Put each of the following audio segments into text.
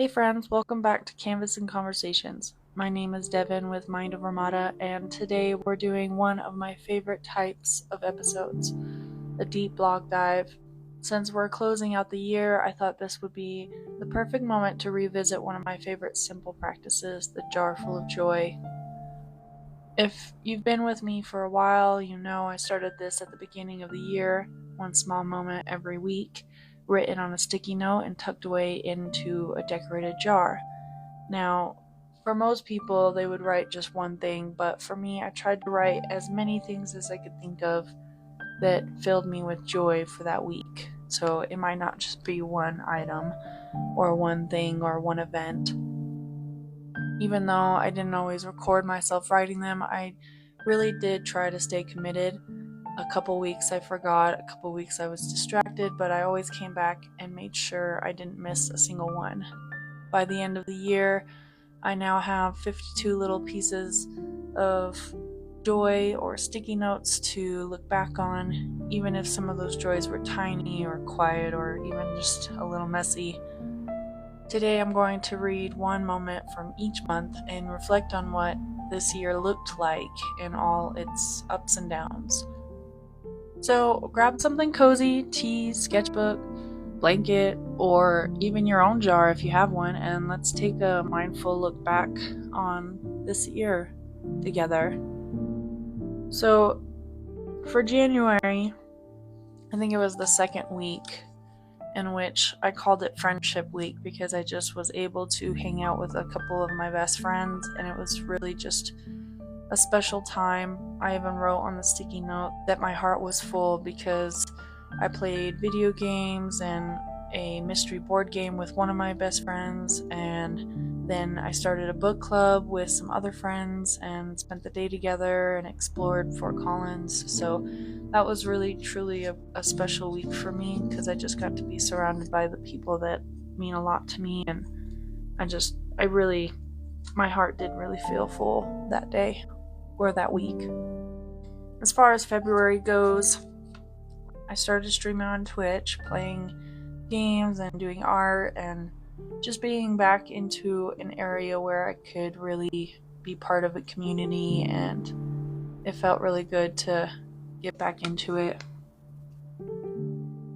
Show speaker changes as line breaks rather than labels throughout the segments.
Hey friends, welcome back to Canvas and Conversations. My name is Devin with Mind of Ramada, and today we're doing one of my favorite types of episodes, a deep blog dive. Since we're closing out the year, I thought this would be the perfect moment to revisit one of my favorite simple practices, the jar full of joy. If you've been with me for a while, you know I started this at the beginning of the year, one small moment every week, written on a sticky note and tucked away into a decorated jar. Now, for most people, they would write just one thing, but for me, I tried to write as many things as I could think of that filled me with joy for that week. So it might not just be one item or one thing or one event. Even though I didn't always record myself writing them, I really did try to stay committed. A couple weeks I forgot, a couple weeks I was distracted, but I always came back and made sure I didn't miss a single one. By the end of the year, I now have 52 little pieces of joy or sticky notes to look back on, even if some of those joys were tiny or quiet or even just a little messy. Today I'm going to read one moment from each month and reflect on what this year looked like in all its ups and downs. So grab something cozy, tea, sketchbook, blanket, or even your own jar if you have one, and let's take a mindful look back on this year together. So for January, I think it was the second week in which I called it Friendship Week because I just was able to hang out with a couple of my best friends, and it was really just a special time. I even wrote on the sticky note that my heart was full because I played video games and a mystery board game with one of my best friends, and then I started a book club with some other friends and spent the day together and explored Fort Collins. So that was really truly a special week for me because I just got to be surrounded by the people that mean a lot to me, and my heart did really feel full that day or that week. As far as February goes, I started streaming on Twitch, playing games and doing art and just being back into an area where I could really be part of a community, and it felt really good to get back into it.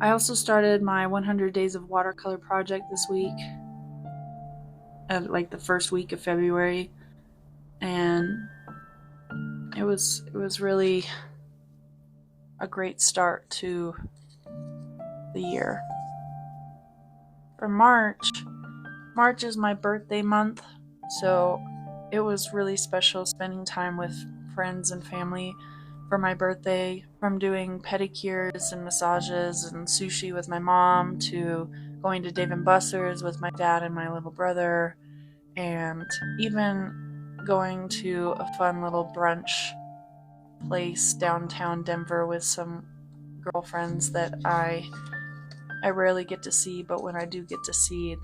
I also started my 100 Days of Watercolor project this week, at like the first week of February, and it was really a great start to the year. For March is my birthday month, so it was really special spending time with friends and family for my birthday, from doing pedicures and massages and sushi with my mom to going to Dave & Buster's with my dad and my little brother, and even going to a fun little brunch place downtown Denver with some girlfriends that I rarely get to see, but when I do get to see,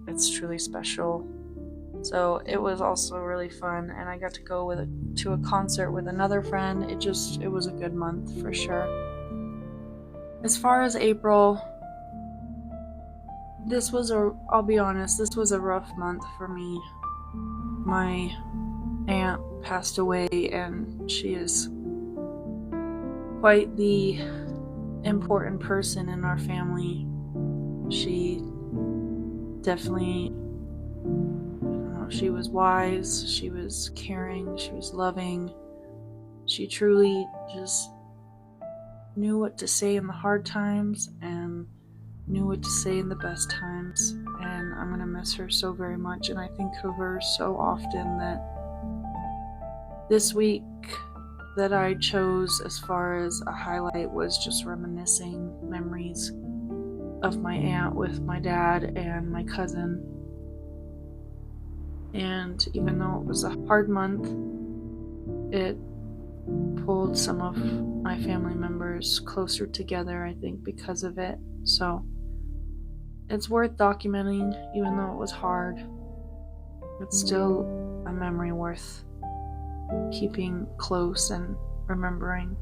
it's truly special. So it was also really fun, and I got to go to a concert with another friend. It was a good month for sure. As far as April, I'll be honest, this was a rough month for me. My aunt passed away, and she is quite the important person in our family. She definitely, she was wise, she was caring, she was loving. She truly just knew what to say in the hard times and knew what to say in the best times. And I'm going to miss her so very much, and I think of her so often that this week that I chose as far as a highlight was just reminiscing memories of my aunt with my dad and my cousin. And even though it was a hard month, it pulled some of my family members closer together, I think, because of it. So it's worth documenting, even though it was hard. It's still a memory worth keeping close and remembering.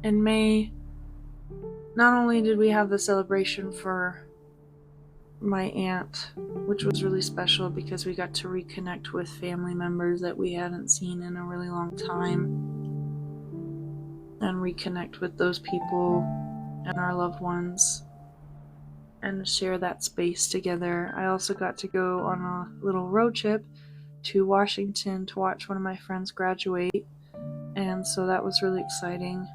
In May, not only did we have the celebration for my aunt, which was really special because we got to reconnect with family members that we hadn't seen in a really long time and reconnect with those people and our loved ones and share that space together. I also got to go on a little road trip to Washington to watch one of my friends graduate, and so that was really exciting.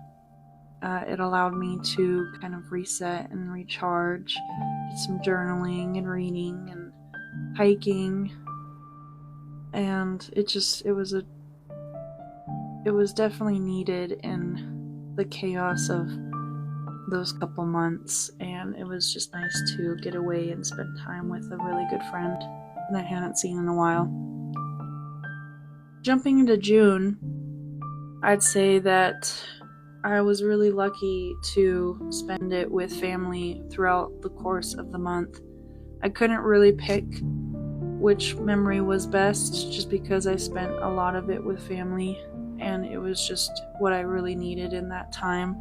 It allowed me to kind of reset and recharge, did some journaling and reading and hiking, and it was definitely needed in the chaos of those couple months, and it was just nice to get away and spend time with a really good friend that I hadn't seen in a while. Jumping into June, I'd say that I was really lucky to spend it with family throughout the course of the month. I couldn't really pick which memory was best just because I spent a lot of it with family, and it was just what I really needed in that time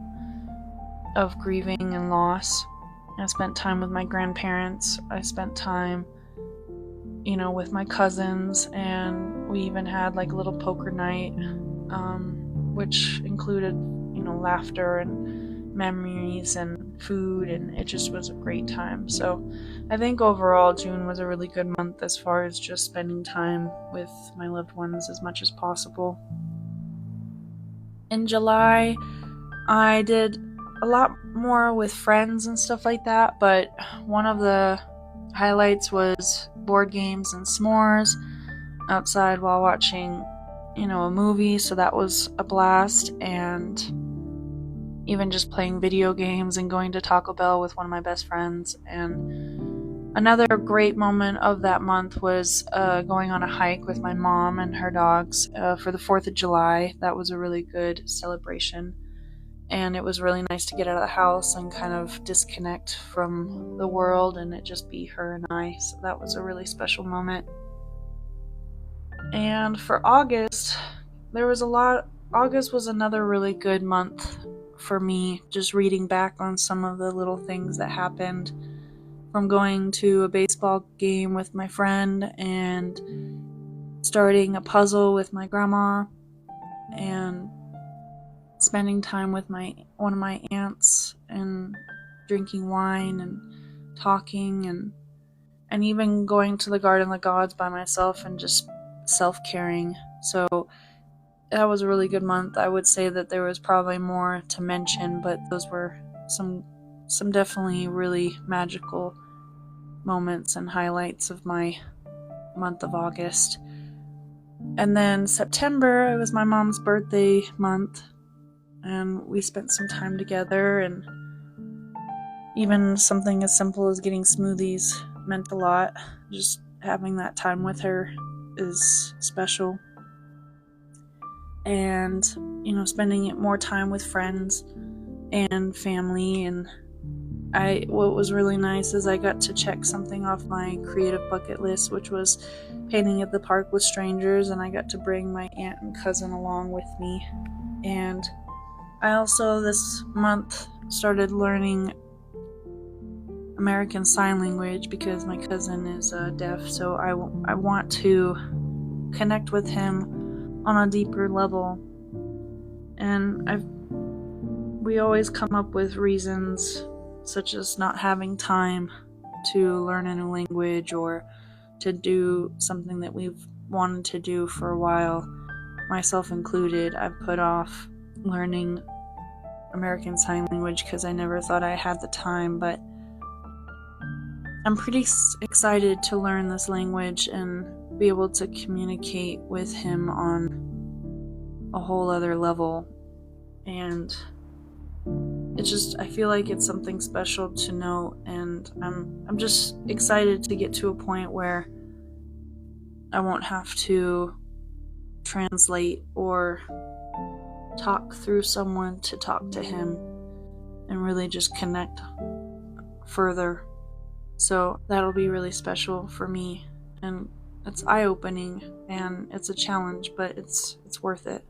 of grieving and loss. I spent time with my grandparents. I spent time, with my cousins, and we even had like a little poker night, which included, laughter and memories and food, and it just was a great time. So I think overall June was a really good month as far as just spending time with my loved ones as much as possible. In July, I did a lot more with friends and stuff like that, but one of the highlights was board games and s'mores outside while watching, a movie, so that was a blast, and even just playing video games and going to Taco Bell with one of my best friends. And another great moment of that month was going on a hike with my mom and her dogs for the 4th of July. That was a really good celebration, and it was really nice to get out of the house and kind of disconnect from the world and it just be her and I. So that was a really special moment. And for August, August was another really good month for me, just reading back on some of the little things that happened, from going to a baseball game with my friend and starting a puzzle with my grandma and spending time with one of my aunts and drinking wine and talking, and even going to the Garden of the Gods by myself and just self-caring. So that was a really good month. I would say that there was probably more to mention, but those were some definitely really magical moments and highlights of my month of August. And then September, it was my mom's birthday month, and we spent some time together, and even something as simple as getting smoothies meant a lot. Just having that time with her is special. And, spending more time with friends and family. And what was really nice is I got to check something off my creative bucket list, which was painting at the park with strangers, and I got to bring my aunt and cousin along with me. And I also this month started learning American Sign Language because my cousin is deaf, so I want to connect with him on a deeper level. And we always come up with reasons such as not having time to learn a new language or to do something that we've wanted to do for a while, myself included. I've put off learning American Sign Language because I never thought I had the time, but I'm pretty excited to learn this language and be able to communicate with him on a whole other level. And I feel like it's something special to know, and I'm just excited to get to a point where I won't have to translate or talk through someone to talk to him and really just connect further. So that'll be really special for me, and it's eye-opening, and it's a challenge, but it's worth it.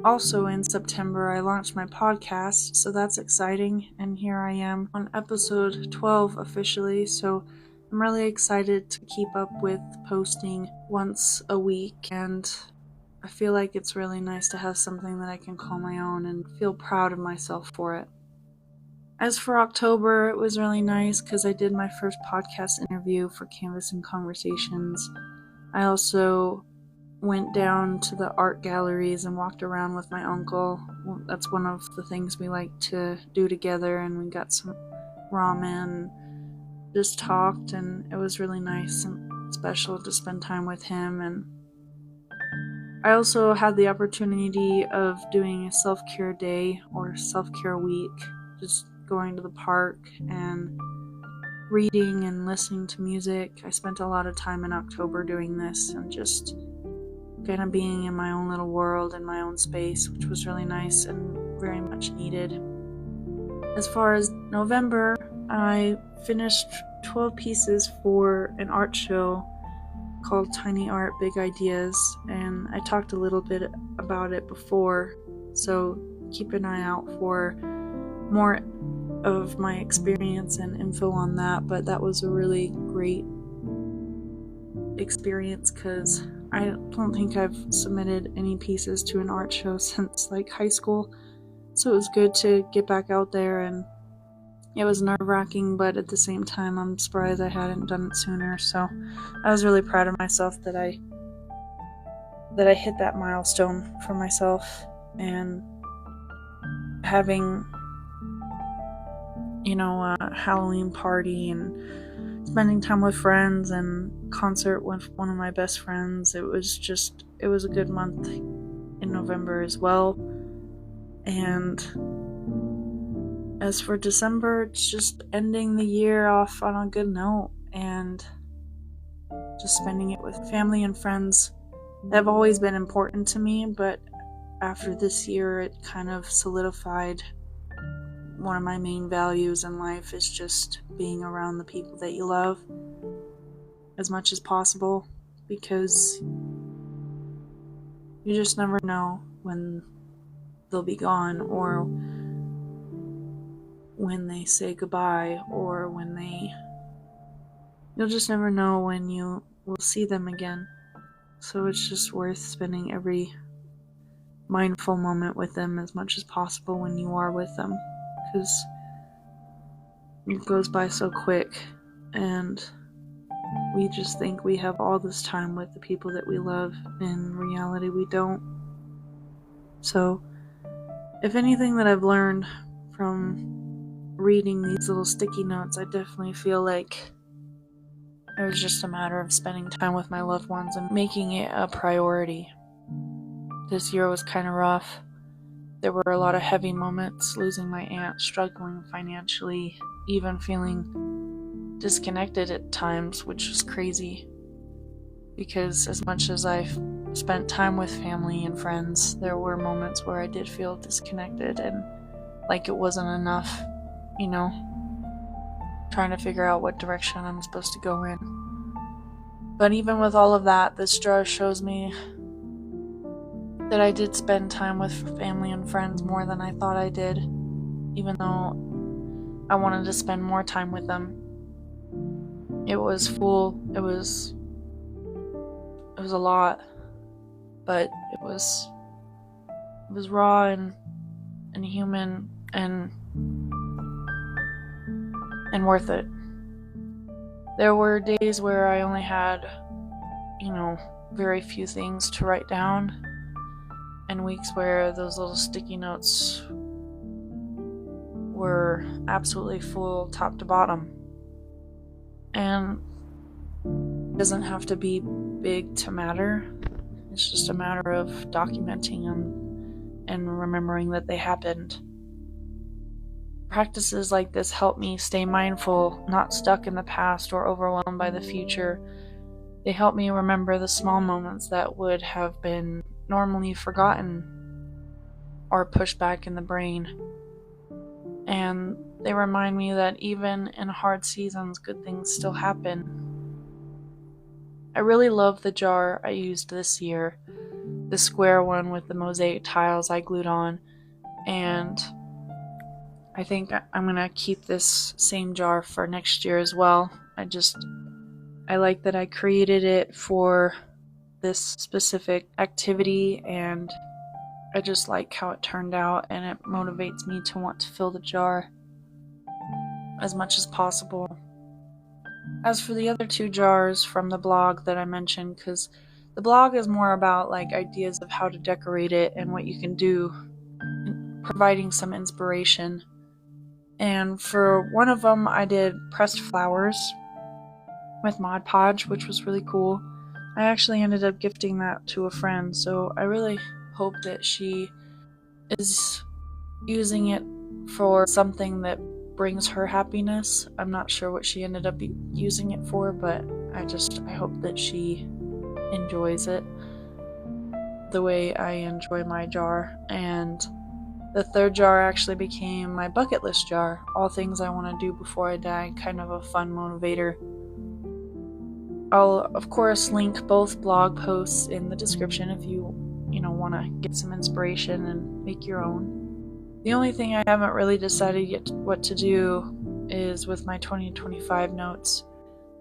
Also in September, I launched my podcast, so that's exciting, and here I am on episode 12 officially, so I'm really excited to keep up with posting once a week, and I feel like it's really nice to have something that I can call my own and feel proud of myself for it. As for October, it was really nice because I did my first podcast interview for Canvas and Conversations. I also went down to the art galleries and walked around with my uncle. Well, that's one of the things we like to do together, and we got some ramen, just talked, and it was really nice and special to spend time with him. And I also had the opportunity of doing a self-care day or self-care week, just going to the park and reading and listening to music. I spent a lot of time in October doing this and just kind of being in my own little world in my own space, which was really nice and very much needed. As far as November, I finished 12 pieces for an art show called Tiny Art Big Ideas, and I talked a little bit about it before, so keep an eye out for more of my experience and info on that. But that was a really great experience because I don't think I've submitted any pieces to an art show since like high school, so it was good to get back out there, and it was nerve-wracking, but at the same time I'm surprised I hadn't done it sooner. So I was really proud of myself that I hit that milestone for myself, and having a Halloween party and spending time with friends and concert with one of my best friends. It was a good month in November as well. And as for December, it's just ending the year off on a good note and just spending it with family and friends that have always been important to me, but after this year it kind of solidified one of my main values in life is just being around the people that you love as much as possible, because you just never know when they'll be gone, or when they say goodbye, or you'll just never know when you will see them again. So it's just worth spending every mindful moment with them as much as possible when you are with them, because it goes by so quick, and we just think we have all this time with the people that we love. In reality, we don't. So if anything that I've learned from reading these little sticky notes, I definitely feel like it was just a matter of spending time with my loved ones and making it a priority. This year was kind of rough. There were a lot of heavy moments, losing my aunt, struggling financially, even feeling disconnected at times, which was crazy. Because as much as I've spent time with family and friends, there were moments where I did feel disconnected and like it wasn't enough, trying to figure out what direction I'm supposed to go in. But even with all of that, this jar shows me that I did spend time with family and friends more than I thought I did, even though I wanted to spend more time with them. It was full, it was a lot, but it was raw and human and worth it. There were days where I only had, very few things to write down, and weeks where those little sticky notes were absolutely full top to bottom. And it doesn't have to be big to matter. It's just a matter of documenting them and remembering that they happened. Practices like this help me stay mindful, not stuck in the past or overwhelmed by the future. They help me remember the small moments that would have been normally forgotten or pushed back in the brain. And they remind me that even in hard seasons, good things still happen. I really love the jar I used this year. the square one with the mosaic tiles I glued on, and I think I'm going to keep this same jar for next year as well. I like that I created it for this specific activity, and I just like how it turned out, and it motivates me to want to fill the jar as much as possible. As for the other 2 jars from the blog that I mentioned, because the blog is more about like ideas of how to decorate it and what you can do, providing some inspiration. And for one of them, I did pressed flowers with Mod Podge, which was really cool. I actually ended up gifting that to a friend, so I really hope that she is using it for something that brings her happiness. I'm not sure what she ended up using it for, but I hope that she enjoys it the way I enjoy my jar. And the 3rd jar actually became my bucket list jar, all things I want to do before I die, kind of a fun motivator. I'll of course link both blog posts in the description if you want to get some inspiration and make your own. The only thing I haven't really decided yet what to do is with my 2025 notes.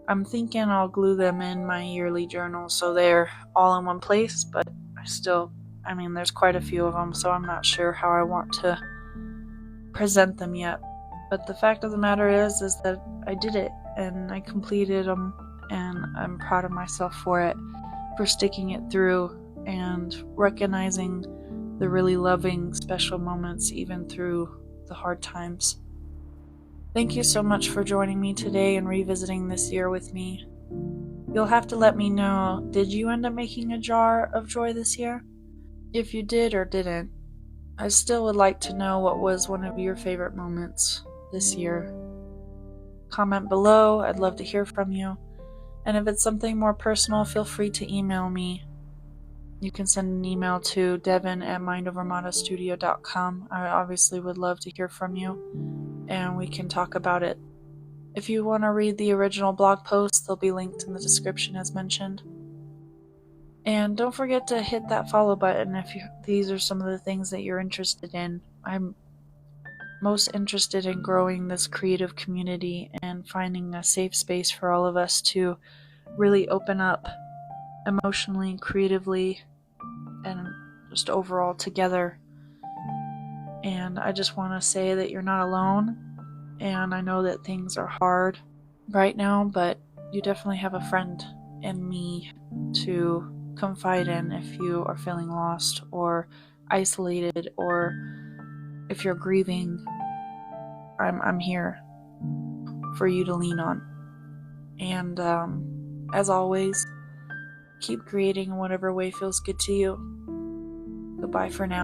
I'm thinking I'll glue them in my yearly journal so they're all in one place, but there's quite a few of them, so I'm not sure how I want to present them yet. But the fact of the matter is that I did it, and I completed them, and I'm proud of myself for it, for sticking it through and recognizing the really loving, special moments even through the hard times. Thank you so much for joining me today and revisiting this year with me. You'll have to let me know, did you end up making a jar of joy this year? If you did or didn't, I still would like to know what was one of your favorite moments this year. Comment below, I'd love to hear from you. And if it's something more personal, feel free to email me. You can send an email to devin@mindovermatastudio.com. I obviously would love to hear from you, and we can talk about it. If you want to read the original blog post, they'll be linked in the description as mentioned. And don't forget to hit that follow button if these are some of the things that you're interested in. I'm most interested in growing this creative community and finding a safe space for all of us to really open up emotionally, creatively, and just overall together. And I just want to say that you're not alone, and I know that things are hard right now, but you definitely have a friend in me to confide in if you are feeling lost or isolated, or if you're grieving. I'm here for you to lean on. And as always, keep creating in whatever way feels good to you. Goodbye for now.